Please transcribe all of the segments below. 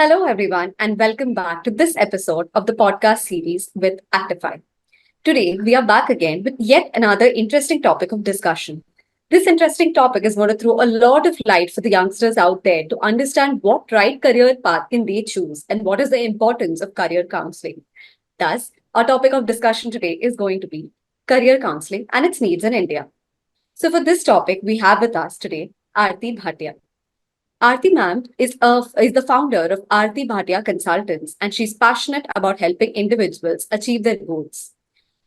Hello, everyone, and welcome back to this episode of the podcast series with Actify. Today, we are back again with yet another interesting topic of discussion. This interesting topic is going to throw a lot of light for the youngsters out there to understand what right career path can they choose and what is the importance of career counseling. Thus, our topic of discussion today is going to be career counseling and its needs in India. So, for this topic, we have with us today Aarti Bhatia. Aarti ma'am is the founder of Aarti Bhatia Consultants, and she's passionate about helping individuals achieve their goals.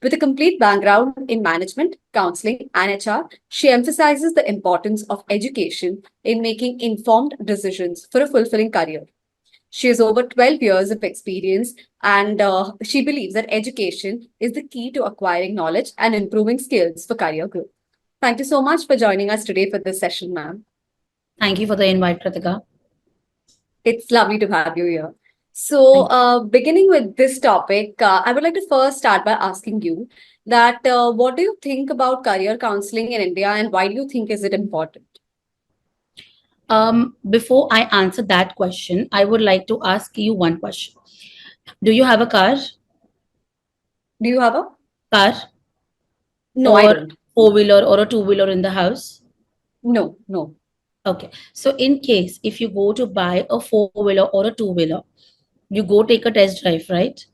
With a complete background in management, counseling, and HR, she emphasizes the importance of education in making informed decisions for a fulfilling career. She has over 12 years of experience, and she believes that education is the key to acquiring knowledge and improving skills for career growth. Thank you so much for joining us today for this session, ma'am. Thank you for the invite, Pratika. It's lovely to have you here. So, Thank you. beginning with this topic, I would like to first start by asking you that what do you think about career counseling in India, and why do you think is it important? Before I answer that question, I would like to ask you one question. Do you have a car? Do you have a? Car No, I or don't. four-wheeler or a two-wheeler in the house? No, no. Okay. So in case if you go to buy a four-wheeler or a two-wheeler, you go take a test drive, right?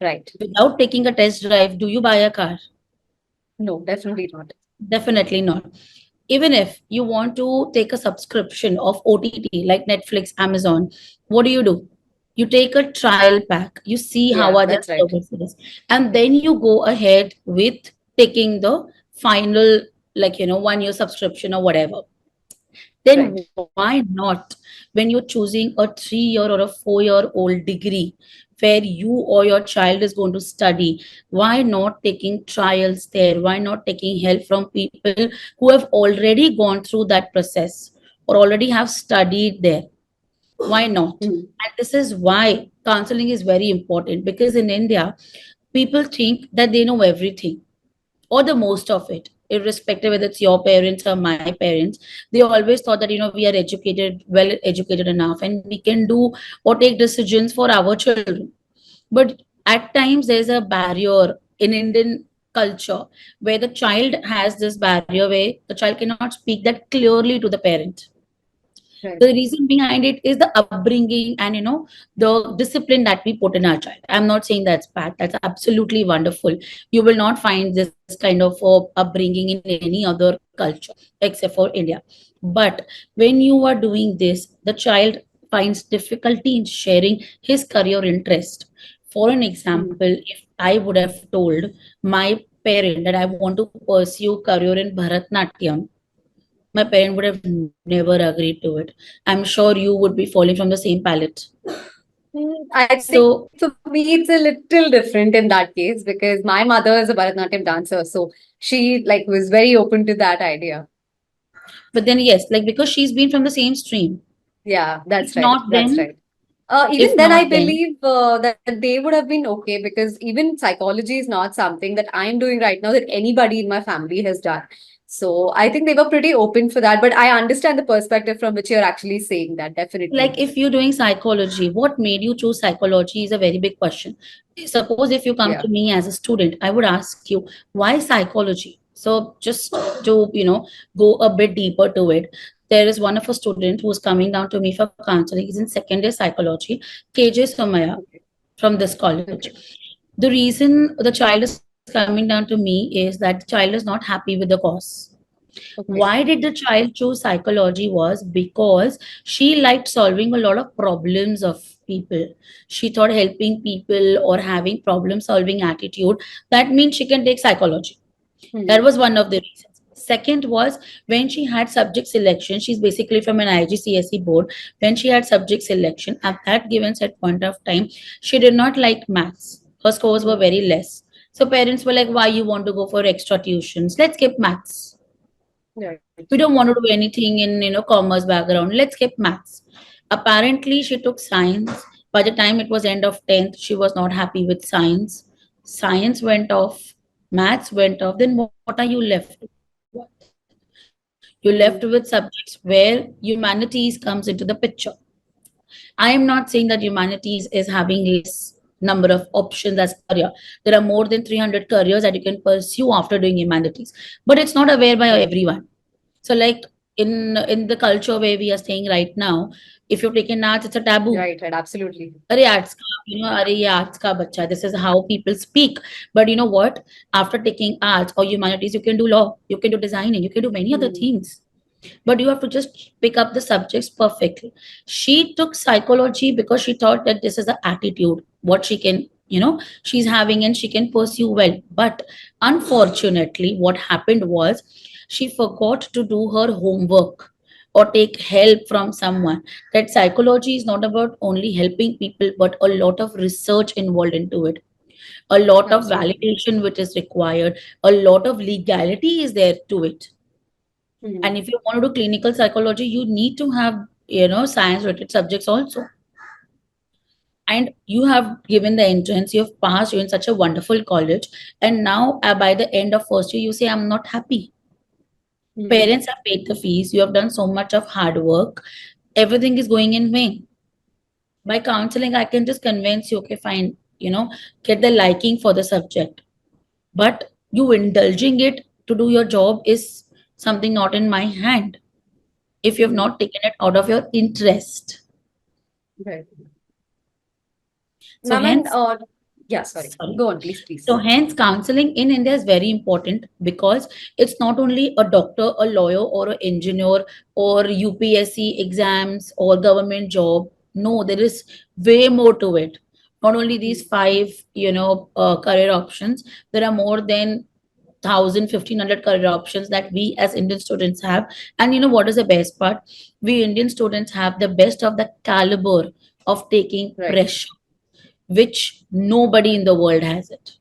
Right. Without taking a test drive, do you buy a car? No, definitely not. Definitely not. Even if you want to take a subscription of OTT like Netflix, Amazon, what do? You take a trial pack, you see how Yeah, are their that's right. services, and then you go ahead with taking the final, like, 1 year subscription or whatever. Right. Then why not, when you're choosing a 3 year or a 4 year old degree where you or your child is going to study, why not taking trials there? Why not taking help from people who have already gone through that process or already have studied there? Why not? Mhm. And this is why counseling is very important, because in India people think that they know everything or the most of it, irrespective whether it's your parents or my parents. They always thought that we are educated, well educated enough, and we can do or take decisions for our children. But at times there's a barrier in Indian culture where the child has this barrier where the child cannot speak that clearly to the parent. Right. The reason behind it is the upbringing and the discipline that we put in our child. I'm not saying that's bad, that's absolutely wonderful. You will not find this kind of upbringing in any other culture except for India. But when you are doing this, the child finds difficulty in sharing his career interest. For an Mhm. example, if I would have told my parent that I want to pursue career in Bharatnatyam, my parent would have never agreed to it. I'm sure you would be falling from the same palette. I think So for me, it's a little different in that case because my mother is a Bharatanatyam dancer. So she like was very open to that idea. but then yes, like, because she's been from the same stream. Yeah, If that's right. not That's then, right. Even if then, I not then, believe that they would have been okay because even psychology is not something that I'm doing right now that anybody in my family has done. So I think they were pretty open for that. But I understand the perspective from which you're actually saying that, definitely. like, if you're doing psychology, what made you choose psychology is a very big question. Suppose if you come Yeah. to me as a student, I would ask you, why psychology? So just to go a bit deeper to it, there is one of a student who's coming down to me for counseling. He's in second year psychology, KJ Somaya, Okay. from this college. Okay. The reason the child is coming down to me is that the child is not happy with the course. Why Okay. did the child choose psychology was because she liked solving a lot of problems of people. She thought helping people or having problem solving attitude, that means she can take psychology. That Hmm. was one of the reasons. Second was, when she had subject selection, she's basically from an IGCSE board. When she had subject selection, at that given set point of time, she did not like maths. Her scores were Hmm. very less. So parents were like, why you want to go for extra tuitions? Let's skip maths. Right. We don't want to do anything in commerce background. Let's skip maths. Apparently, she took science. By the time it was end of 10th, she was not happy with science. Science went off, maths went off. Then what are you left with? You're left with subjects where humanities comes into the picture. I am not saying that humanities is having less number of options as career. There are more than 300 careers that you can pursue after doing humanities, but it's not aware by Right. everyone. So like in the culture where we are staying right now, if you're taking arts, it's a taboo. Right. Right. Absolutely. अरे arts का, अरे ये arts का बच्चा. This is how people speak. But you know what? After taking arts or humanities, you can do law, you can do designing, you can do many other Hmm. things. But you have to just pick up the subjects perfectly. She took psychology because she thought that this is the attitude, what she can, she's having and she can pursue well. But unfortunately, what happened was she forgot to do her homework or take help from someone. That psychology is not about only helping people, but a lot of research involved into it, a lot of Absolutely. validation which is required, a lot of legality is there to it. And Hmm. if you want to do clinical psychology, you need to have, science related subjects also. And you have given the entrance, you have passed, you're in such a wonderful college. And now, by the end of first year, you say, I'm not happy. Hmm. Parents have paid the fees, you have done so much of hard work, everything is going in vain. By counseling, I can just convince you, okay, fine, get the liking for the subject. But you indulging it to do your job is something not in my hand if you have Hmm. not taken it out of your interest. Right. So Ma'am, and hence, yeah, sorry. sorry. Go on, please, So please. hence, counseling in India is very important because it's not only a doctor, a lawyer, or an engineer, or UPSC exams or government job. No, there is way more to it. Not only these Hmm. five, career options. There are more than 1,000, 1,500 career options that we as Indian students have. And you know what is the best part? We Indian students have the best of the caliber of taking Right. pressure, which nobody in the world has it.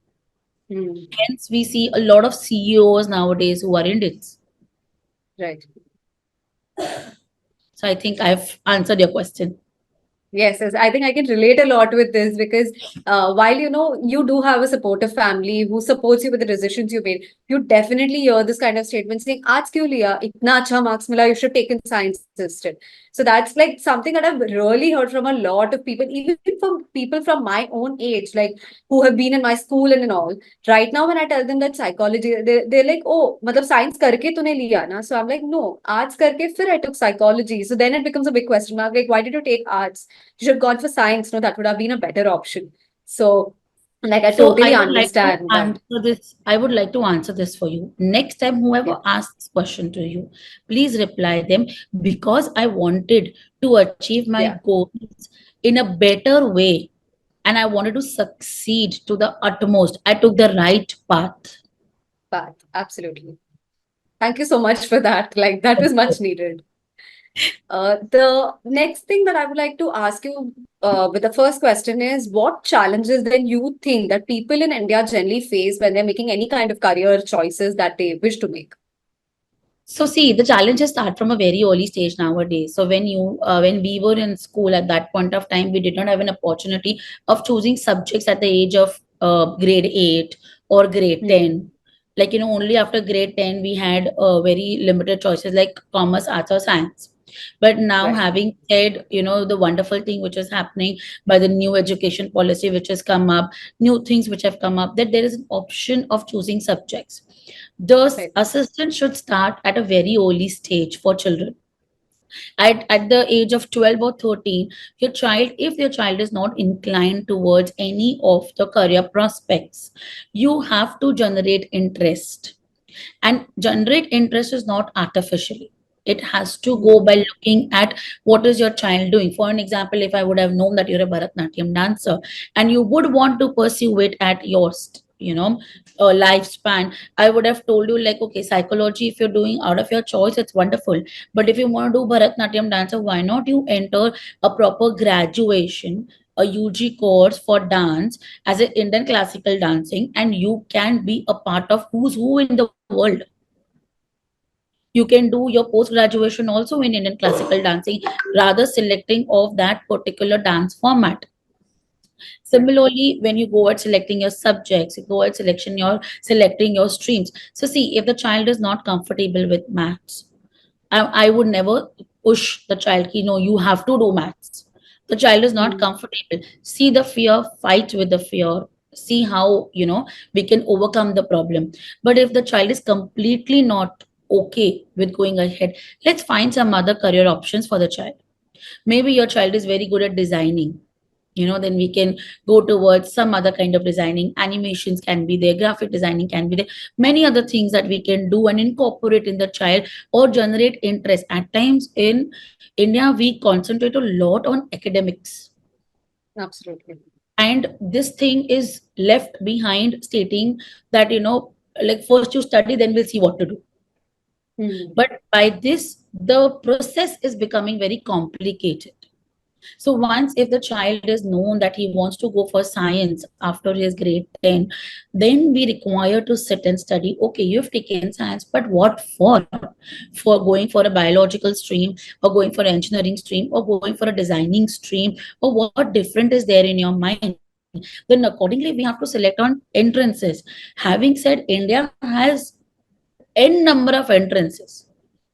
Hmm. Hence, we see a lot of CEOs nowadays who are Indians. Right. So I think I've answered your question. Yes, yes, I think I can relate a lot with this because while you do have a supportive family who supports you with the decisions you made, you definitely hear this kind of statement saying, "Aaj kyun liya? Itna acha marks mila, you should take in science instead." So that's like something that I've really heard from a lot of people, even from people from my own age, like who have been in my school and all. Right now, when I tell them that psychology, they're like, "Oh, matlab science karke तूने लिया ना?" So I'm like, "No, arts करके फिर I took psychology." So then it becomes a big question mark, like, why did you take arts? You should have gone for science. No, that would have been a better option. So, like, I So totally I would like to understand that. answer this. I would like to answer this for you. Next time, Yeah, whoever asks this question to you, please reply them because I wanted to achieve my yeah, goals in a better way and I wanted to succeed to the utmost. I took the right path. but absolutely. Thank you so much for that. Like, that was much needed. The next thing that I would like to ask you with the first question is what challenges then you think that people in India generally face when they're making any kind of career choices that they wish to make? So see, the challenges start from a very early stage nowadays. So when we were in school at that point of time, we did not have an opportunity of choosing subjects at the age of grade 8 or grade Hmm. 10. Like, only after grade 10, we had very limited choices like commerce, arts, or science. But now, Right, having said, the wonderful thing which is happening by the new education policy which has come up, new things which have come up, that there is an option of choosing subjects. The right. assistance should start at a very early stage for children. At the age of 12 or 13, if your child is not inclined towards any of the career prospects, you have to generate interest. And generate interest is not artificially. It has to go Hmm. by looking at what is your child doing. For an example, if I would have known that you're a Bharatnatyam dancer and you would want to pursue it at your lifespan, I would have told you like, okay, psychology, if you're doing out of your choice, it's wonderful. But if you want to do Bharatnatyam dancer, why not you enter a proper graduation, a UG course for dance as an Indian classical dancing, and you can be a part of who's who in the world. You can do your post graduation also in Indian classical dancing, rather selecting of that particular dance format. Right. Similarly, when you go at selecting your subjects, you go at selection your selecting your streams. So see, if the child is not comfortable with maths, I would never push the child, you have to do maths. The child is not Hmm. comfortable. See the fear, fight with the fear, see how we can overcome the problem. But if the child is completely not okay with going ahead, let's find some other career options for the child. Maybe your child is very good at designing, then we can go towards some other kind of designing. Animations can be there, graphic designing can be there, many other things that we can do and incorporate in the child or generate interest. At times in India we concentrate a lot on academics, Absolutely. and this thing is left behind stating that like first you study, then we'll see what to do. Hmm. But by this the process is becoming very complicated. So once if the child is known that he wants to go for science after his grade 10, then we require to sit and study. Okay, you've taken science, but what for? For going for a biological stream, or going for an engineering stream, or going for a designing stream, or what different is there in your mind? Then accordingly we have to select on entrances. Having said, India has n number of entrances.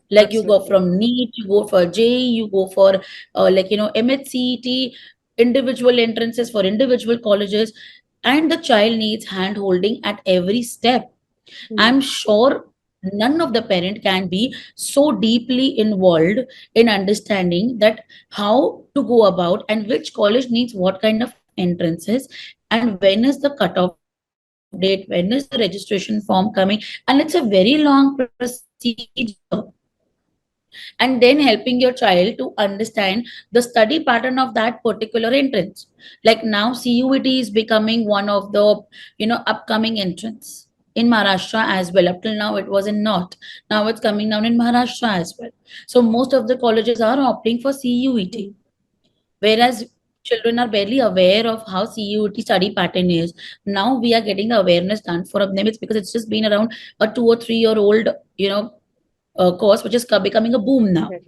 Like you go from Absolutely. NEET, you go for JEE, you go for MHCET, individual entrances for individual colleges, and the child needs hand holding at every step. I'm Hmm. sure none of the parent can be so deeply involved in understanding that how to go about and which college needs what kind of entrances, and when is the cutoff date, when is the registration form coming. And it's a very long procedure. And then helping your child to understand the study pattern of that particular entrance. Like now CUET is becoming one of the upcoming entrance in Maharashtra as well. Up till now it was in North, now it's coming down in Maharashtra as well. So most of the colleges are opting for CUET, Hmm. whereas children are barely aware of how CUET study pattern is. Now we are getting the awareness done for them. It's because it's just been around a 2 or 3 year old course, which is becoming a boom now. Right.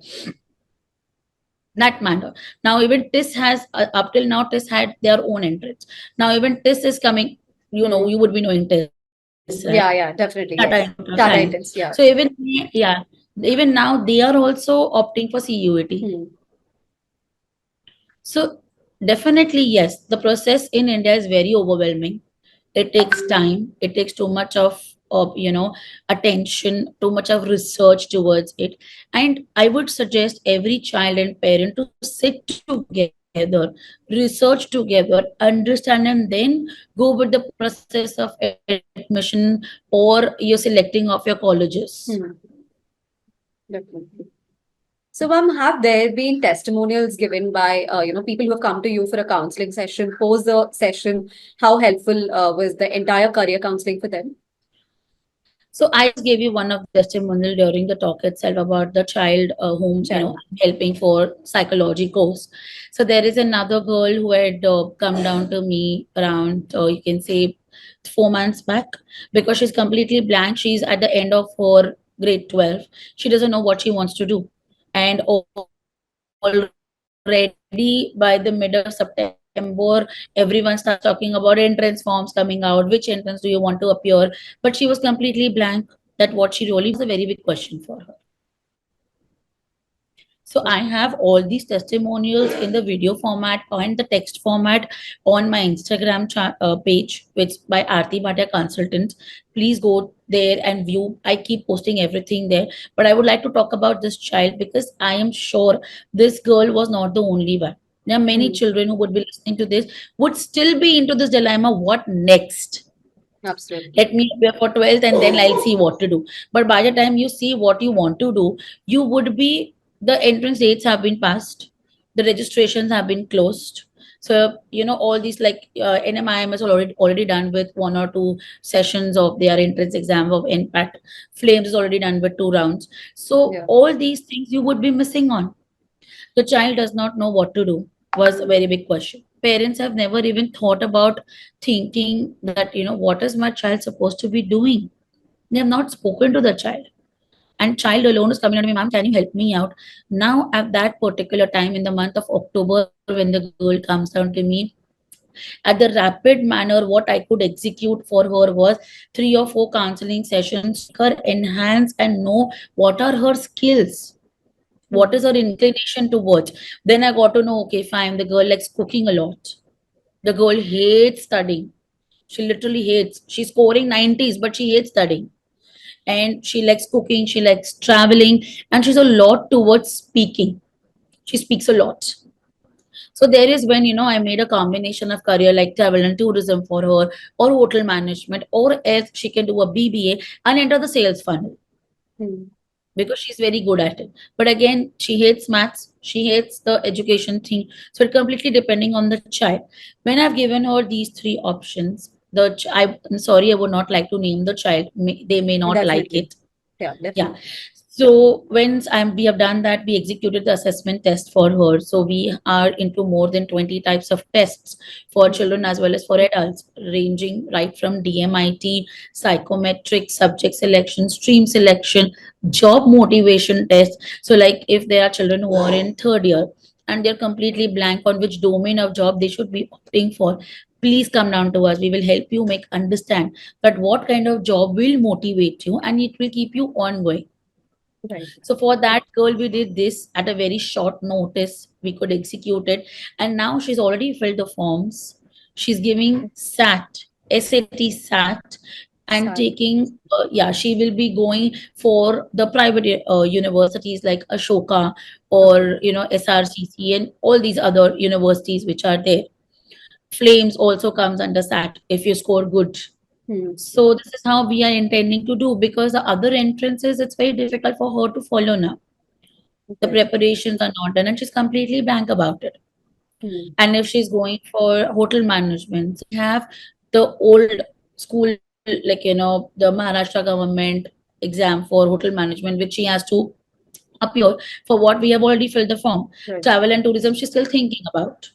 That matter. Now even TIS has up till now TIS had their own entrance. Now even TIS is coming. Hmm. You would be knowing TIS, right? Yeah, yeah, Tata definitely. Institute of Yes. Science. Data So intents. even Yeah. yeah, even now they are also opting for CUET. Hmm. So definitely, yes, the process in India is very overwhelming. It takes time. It takes too much of attention, too much of research towards it. And I would suggest every child and parent to sit together, research together, understand, and then go with the process of admission or your selecting of your colleges. Hmm. Definitely. So, have there been testimonials given by people who have come to you for a counseling session? Post the session, how helpful was the entire career counseling for them? So I just gave you one of the testimonial during the talk itself about the child whom Child. I'm helping for psychology course. So there is another girl who had come down to me around you can say 4 months back, because she's completely blank. She's at the end of her grade 12. She doesn't know what she wants to do, and already by the mid of September, everyone starts talking about entrance forms coming out. Which entrance do you want to appear? But she was completely blank that what she really wants to do. And that was a very big question for her. So I have all these testimonials in the video format and the text format on my Instagram page, which by Aarti Bhatia Consultants. Please go there and view. I keep posting everything there. But I would like to talk about this child because I am sure this girl was not the only one. There are many Hmm. children who would be listening to this, would still be into this dilemma. What next? Absolutely. Let me appear for 12th and then I'll see what to do. But by the time you see what you want to do, you would be, the entrance dates have been passed, the registrations have been closed. So, all these like NMIM is already done with 1 or 2 sessions of their entrance exam of impact. Flames is already done with 2 rounds. So, Yeah. all these things you would be missing on. The child does not know what to do was a very big question. Parents have never even thought about thinking that, what is my child supposed to be doing? They have not spoken to the child. And child alone is coming to me, ma'am, can you help me out? Now, at that particular time in the month of October, when the girl comes down to me, at the rapid manner, what I could execute for her was 3 or 4 counseling sessions to make her enhance and know what are her skills. What is Hmm. her inclination towards? Then I got to know, okay, fine, the girl likes cooking a lot. The girl hates studying. She literally hates. She's scoring 90s, but she hates studying. And she likes cooking, she likes traveling, and she's a lot towards speaking. She speaks a lot. So there is when, I made a combination of career like travel and tourism for her, or hotel management, or else she can do a BBA and enter the sales funnel Hmm. because she's very good at it. But again, she hates maths, she hates the education thing. So it completely depending on the child. When I've given her these three options, I'm sorry, I would not like to name the child. They may not like Definitely. it. Yeah, Yeah. definitely. So once we have done that, we executed the assessment test for her. So we are into more than 20 types of tests for Hmm. children as well as for adults, ranging right from DMIT, psychometric, subject selection, stream selection, job motivation test. So like if there are children who are in third year and they're completely blank on which domain of job they should be opting for, please come down to us. We will help you make understand that what kind of job will motivate you and it will keep you ongoing. Right. So for that girl, we did this at a very short notice. We could execute it, and now she's already filled the forms. She's giving SAT, and Sad. taking. Yeah, she will be going for the private universities like Ashoka Okay. or SRCC and all these other universities which are there. Flames also comes under SAT if you score good. Hmm. So this is how we are intending to do because the other entrances, it's very difficult for her to follow now. The Right. preparations are not done and she's completely blank about it. Hmm. And if she's going for hotel management, we have the old school, like, the Maharashtra government exam for hotel management, which she has to appear for what we have already filled the form. Right. Travel and tourism, she's still thinking about.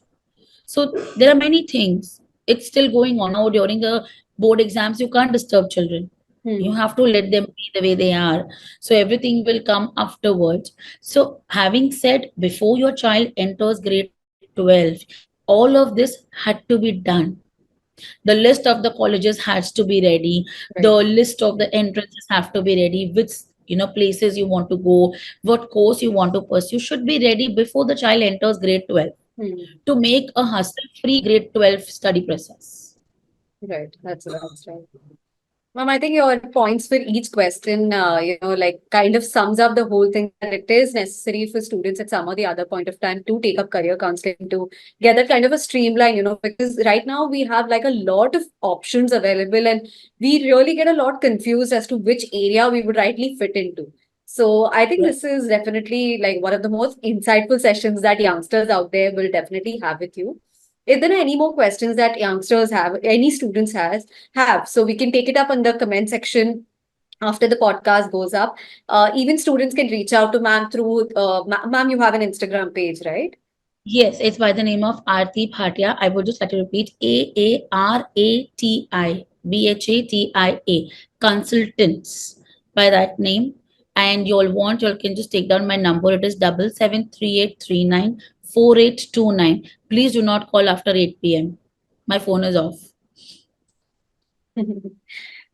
So there are many things. It's still going on now during the board exams. You can't disturb children. You Hmm. have to let them be the way they are. So everything will come afterwards. So having said, before your child enters grade 12, all of this had to be done. The list of the colleges has to be ready. The Right. list of the entrances have to be ready. Which places you want to go, what course you want to pursue should be ready before the child enters grade 12 Hmm. to make a hassle-free grade 12 study process. Right. That's right. Ma'am, I think your points for each question, like kind of sums up the whole thing that it is necessary for students at some or the other point of time to take up career counseling to get that kind of a streamline, because right now we have like a lot of options available and we really get a lot confused as to which area we would rightly fit into. So I think Right. this is definitely like one of the most insightful sessions that youngsters out there will definitely have with you. If there are any more questions that youngsters have, any students have. So we can take it up in the comment section after the podcast goes up. Even students can reach out to ma'am through, ma'am, you have an Instagram page, right? Yes, it's by the name of Aarti Bhatia. I would just like to repeat AARATI consultants by that name. And you can just take down my number. It is 7738394829. Please do not call after 8 p.m. My phone is off.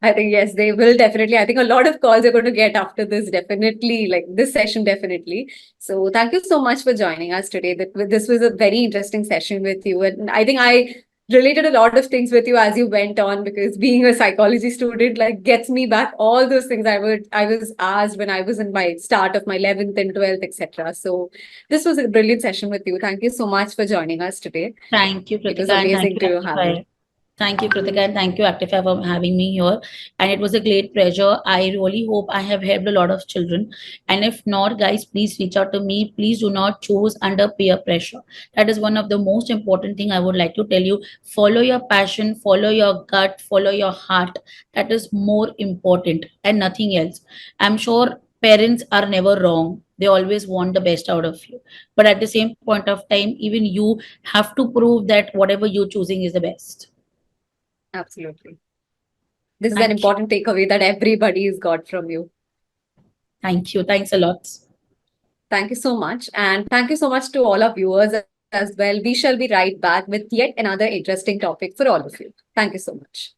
I think yes, they will definitely. I think a lot of calls are going to get after this, definitely, like this session, definitely. So thank you so much for joining us today. This was a very interesting session with you, and I think I related a lot of things with you as you went on because being a psychology student like gets me back all those things I was asked when I was in my start of my 11th and 12th, etc. So this was a brilliant session with you. Thank you so much for joining us today. Thank you, It was Kritika, and thank amazing you, to have you. Actify. Thank you, Kritika, and thank you, Actify, for having me here. And it was a great pleasure. I really hope I have helped a lot of children. And if not, guys, please reach out to me. Please do not choose under peer pressure. That is one of the most important thing I would like to tell you. Follow your passion, follow your gut, follow your heart. That is more important and nothing else. I'm sure parents are never wrong. They always want the best out of you. But at the same point of time, even you have to prove that whatever you're choosing is the best. Absolutely. This is an Thank you. important takeaway that everybody's got from you. Thank you. Thanks a lot. Thank you so much. And thank you so much to all our viewers as well. We shall be right back with yet another interesting topic for all of you. Thank you so much.